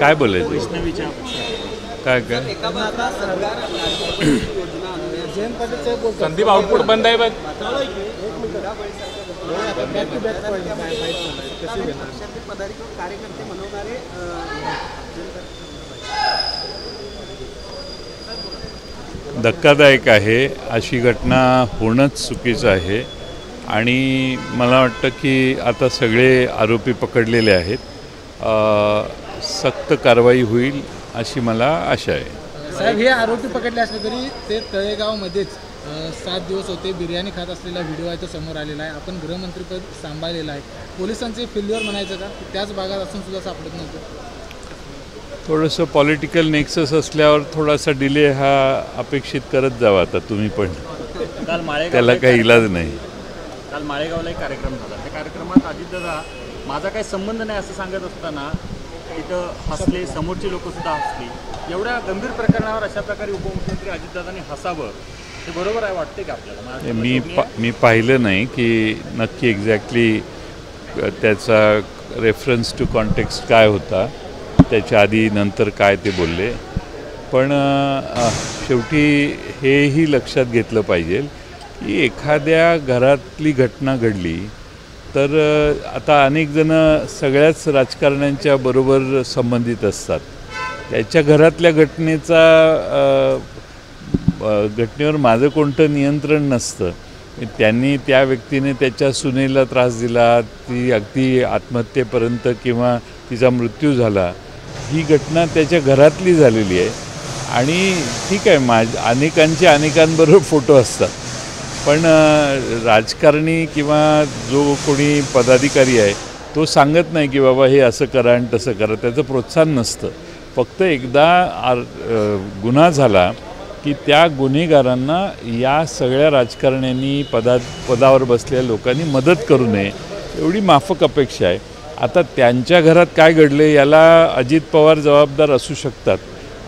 काय बोलायचं काय काय संदीप आउटपुट बंद आहे बघ. धक्कादायक आहे. अशी घटना होणंच चुकीचं आहे आणि मला वाटतं की आता सगळे आरोपी पकडलेले आहेत. सक्त कारवाई होईल अशी मला आशा आहे. साहेब, हे आरोपी पकडले असले तरी ते तळेगावमध्येच 7 दिवस होते बिर्याणी खात असलेला व्हिडिओ आहे तो समोर आलेला आहे. आपण गृहमंत्रीपद सांभाळलेलं आहे. पोलिसांचे फेल्युअर म्हणायचं का? त्याच भागात असून सुद्धा सापडत नव्हतं. थोडंसं पॉलिटिकल नेक्सस असल्यावर थोडासा डिले हा अपेक्षित करत जावा. आता तुम्ही पण त्याला काही इलाज नाही. काल माळेगावला एक कार्यक्रम झाला. त्या कार्यक्रमात अजितदादा माझा काही संबंध नाही असं सांगत असताना तिथं हसले, समोरची लोकंसुद्धा हसली. एवढ्या गंभीर प्रकरणावर अशा प्रकारे उपमुख्यमंत्री अजितदादांनी हसावं हे बरोबर आहे वाटते का आपल्याला? मी पाहिलं नाही की नक्की एक्झॅक्टली त्याचा रेफरन्स टू कॉन्टेक्स्ट काय होता, त्याच्या आधी नंतर काय ते बोलले. पण शेवटी हेही लक्षात घेतलं पाहिजे की एखाद्या घरातली घटना घडली तर आता अनेक जण सगळ्याच राजकारण्यांच्या बरोबर संबंधित असतात. त्याच्या घरातल्या घटनेवर माझं कोणतं नियंत्रण नसतं. त्यांनी त्या व्यक्तीने त्याच्या सुनेला त्रास दिला, ती अगदी आत्महत्येपर्यंत किंवा तिचा मृत्यू झाला, ही घटना त्याच्या घरातली झालेली आहे. आणि ठीक आहे, अनेकांचे अनेकांबरोबर फोटो असतात, पण राजकारणी किंवा जो कोणी पदाधिकारी आहे तो सांगत नाही की बाबा हे असं करा आणि तसं करा. त्याचं प्रोत्साहन नसतं. फक्त एकदा गुन्हा झाला की त्या गुन्हेगारांना या सगळ्या राजकारण्यांनी पदावर बसलेल्या लोकांनी मदत करू नये एवढी माफक अपेक्षा आहे. आता त्यांच्या घरात काय घडले याला अजित पवार जबाबदार असू शकतात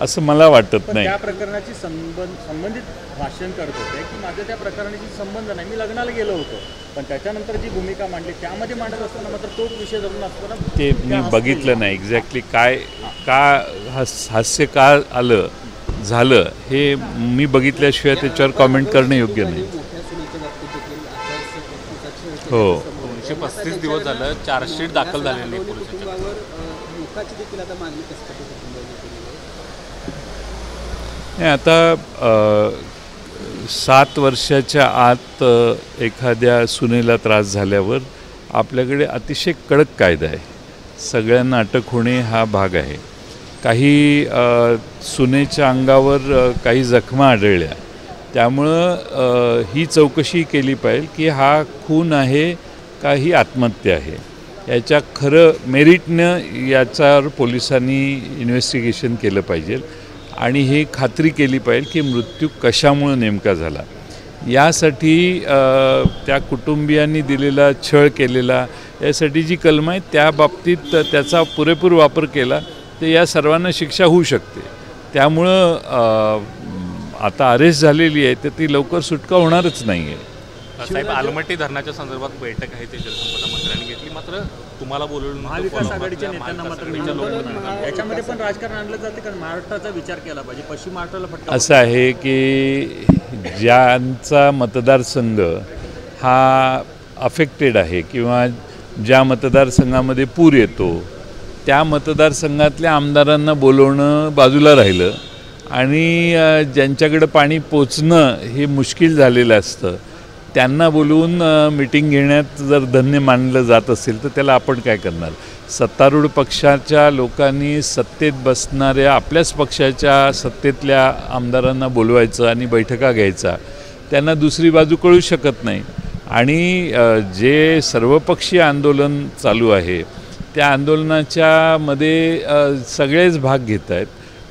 असं मला वाटत नाही. त्या प्रकरणाची संबंधित भाषण करत होते की माझ्या त्या प्रकरणाशी संबंध नाही, मी लग्नाला गेलो होतो, पण त्याच्यानंतर जी भूमिका मांडली त्यामध्ये मांडत असताना मात्र तोच विषय धरून असताना ते मी बघितलं नाही एक्झॅक्टली हास्य का झालं हे मी बघितल्याशिवाय त्याच्यावर कॉमेंट करणं योग्य नाही. हो, 235 दिवस झालं चार्जशीट दाखल झालेली आहे पोलिसांच्या. आता 7 वर्षाच्या आत एखाद्या सुनेला त्रास झाल्यावर आपल्याकडे अतिशय कडक कायदा आहे. सगळ्यांना अटक होणे हा भाग आहे. काही सुनेच्या अंगावर काही जखमा आढळल्या, त्यामुळं ही चौकशी केली पाहिजे की हा खून आहे का ही आत्महत्या आहे. याच्या खरं मेरिटनं याच्यावर पोलिसांनी इन्व्हेस्टिगेशन केलं पाहिजे आणि हे खात्री केली पाहिजे की मृत्यू कशामुळं नेमका झाला. यासाठी त्या कुटुंबियांनी दिलेला छळ केलेला यासाठी जी कलम आहे त्या बाबतीत त्याचा पुरेपूर वापर केला तर या सर्वांना शिक्षा होऊ शकते. त्यामुळं आता अरेस्ट झालेली आहे तर ती लवकर सुटका होणारच नाही आहे. साहेब, आलमट्टी धरणाच्या संदर्भात बैठक आहे ते जलसंपदा मंत्र्यांनी घेतली, मात्र तुम्हाला बोलवून महाविकास आघाडीच्या नेत्यांना मात्र याच्यामध्ये पण राजकारण आणलं जाते कारण महाराष्ट्राचा विचार केला पाहिजे. पश्चिम महाराष्ट्राला फटका असं आहे की ज्यांचा मतदारसंघ हा अफेक्टेड आहे किंवा ज्या मतदारसंघामध्ये पूर येतो त्या मतदारसंघातल्या आमदारांना बोलवणं बाजूला राहिलं आणि ज्यांच्याकडे पाणी पोचणं हे मुश्किल झालेलं असतं त्यांना बोलवून मीटिंग घेण्यात जर धन्य मानलं जात असेल तर त्याला आपण काय करणार. सत्तारूढ पक्षाच्या लोकांनी सत्तेत बसणाऱ्या आपल्याच पक्षाच्या सत्तेतल्या आमदारांना बोलवायचं आणि बैठका घ्यायचा, त्यांना दुसरी बाजू कळू शकत नाही. आणि जे सर्वपक्षीय आंदोलन चालू आहे त्या आंदोलनाच्या मध्ये सगळेच भाग घेत आहेत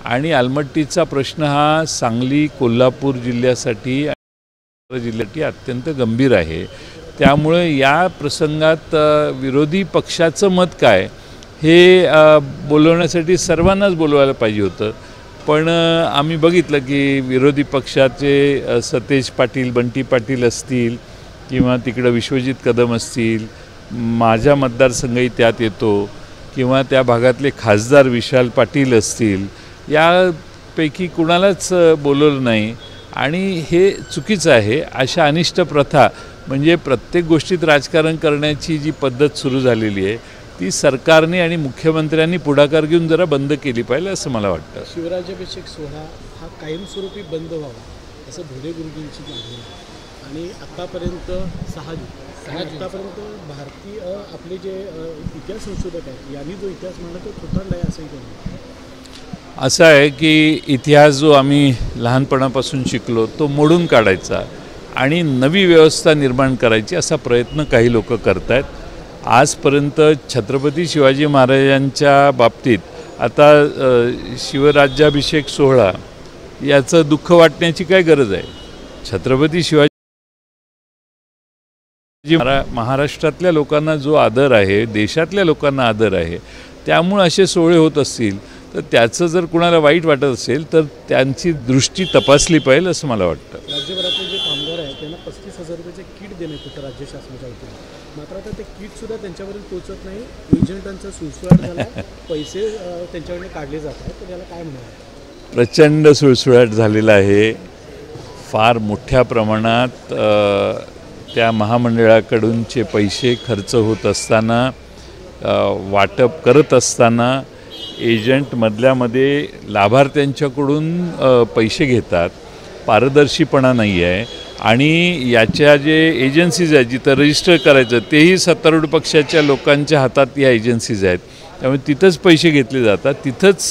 आणि आलमट्टीचा प्रश्न हा सांगली कोल्हापूर जिल्ह्यासाठी अत्यंत गंभीर आहे. त्यामुळे या प्रसंगात विरोधी पक्षाचं मत काय हे बोलवण्यासाठी सर्वांनाच बोलवायला पाहिजे होतं. पण आम्ही बघितलं की विरोधी पक्षाचे सतेज पाटील, बंटी पाटील असतील किंवा तिकडं विश्वजित कदम असतील, माझा मतदारसंघही त्यात येतो, किंवा त्या भागातले खासदार विशाल पाटील असतील, यापैकी कुणालाच बोलवलं नाही आणि हे चुकीचं आहे. अशा अनिष्ट प्रथा म्हणजे प्रत्येक गोष्टीत राजकारण करण्याची जी पद्धत सुरू झालेली आहे ती सरकारने आणि मुख्यमंत्र्यांनी पुढाकार घेऊन जरा बंद केली पाहिजे असं मला वाटतं. शिवराज्याभिषेक सोहळा हा कायमस्वरूपी बंद व्हावा असं भोले गुरुजींची मागणी आहे. आणि आत्तापर्यंत 6 जून आत्तापर्यंत भारतीय आपले जे इतिहास संशोधक आहेत यांनी जो इतिहास मांडला तो खोटारडा आहे असंही त्यांनी. असं आहे की इतिहास जो आम्ही लहानपणापासून शिकलो तो मोडून काढायचा आणि नवी व्यवस्था निर्माण करायची असा प्रयत्न काही लोक करत आहेत. आजपर्यंत छत्रपती शिवाजी महाराजांच्या बाबतीत आता शिवराज्याभिषेक सोहळा याचं दुःख वाटण्याची काय गरज आहे. छत्रपती शिवाजी महाराष्ट्रातल्या लोकांना जो आदर आहे, देशातल्या लोकांना आदर आहे, त्यामुळे असे सोहळे होत असतील तर त्याचं जर कुणाला वाईट वाटत असेल तर त्यांची दृष्टी तपासली पाहिजे असं मला वाटतं. राज्यभरातले जे कामगार आहेत त्यांना 35,000 रुपयाचे किट देण्यात होतं राज्य शासनाच्या वतीने. मात्र आता ते किटसुद्धा त्यांच्यापर्यंत पोहोचत नाही. एजंटांचा सुळसुळाट झाला, पैसे त्यांच्याकडे काढले जात आहेत. तर याला काय म्हणणार? प्रचंड सुळसुळाट झालेला आहे. फार मोठ्या प्रमाणात त्या महामंडळाकडूनचे पैसे खर्च होत असताना, वाटप करत असताना एजंट मधल्यामध्ये लाभार्थ्यांच्याकडून पैसे घेतात. पारदर्शीपणा नाही आहे आणि याच्या जे एजन्सीज आहेत जिथं रजिस्टर करायचं तेही सत्तारूढ पक्षाच्या लोकांच्या हातात या एजन्सीज आहेत. त्यामुळे तिथंच पैसे घेतले जातात. तिथंच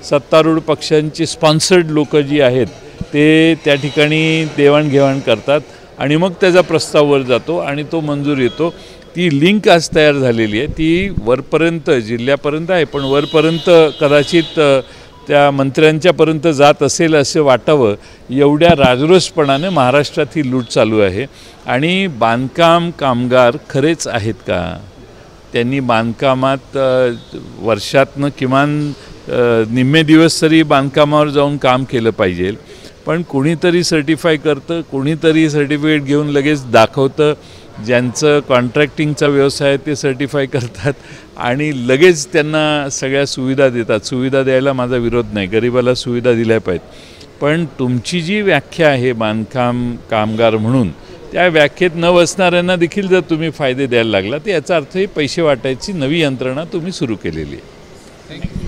सत्तारूढ पक्षांची स्पॉन्सर्ड लोक जी आहेत ते त्या ठिकाणी देवाणघेवाण करतात आणि मग त्याचा प्रस्ताव वर जातो आणि तो मंजूर येतो. ती लिंक आज तयार झालेली आहे. ती वरपर्यंत जिल्ह्यापर्यंत आहे पण वरपर्यंत कदाचित त्या मंत्र्यांच्यापर्यंत जात असेल असं वाटावं एवढ्या राजरोसपणाने महाराष्ट्रात ही लूट चालू आहे. आणि बांधकाम कामगार खरेच आहेत का? त्यांनी बांधकामात वर्षातनं किमान निम्मे दिवस तरी बांधकामावर जाऊन काम केलं पाहिजे. पण कोणीतरी सर्टिफाय करतं, कोणीतरी सर्टिफिकेट घेऊन लगेच दाखवतं. ज्यांचं कॉन्ट्रॅक्टिंगचा व्यवसाय आहे ते सर्टिफाय करतात आणि लगेच त्यांना सगळ्या सुविधा देतात. सुविधा द्यायला माझा विरोध नाही, गरिबाला सुविधा दिल्या पाहिजेत. पण तुमची जी व्याख्या आहे बांधकाम कामगार म्हणून, त्या व्याख्येत न बसणाऱ्यांना देखील जर तुम्ही फायदे द्यायला लागला तर याचा अर्थ हे पैसे वाटायची नवी यंत्रणा तुम्ही सुरू केलेली आहे. थँक्यू.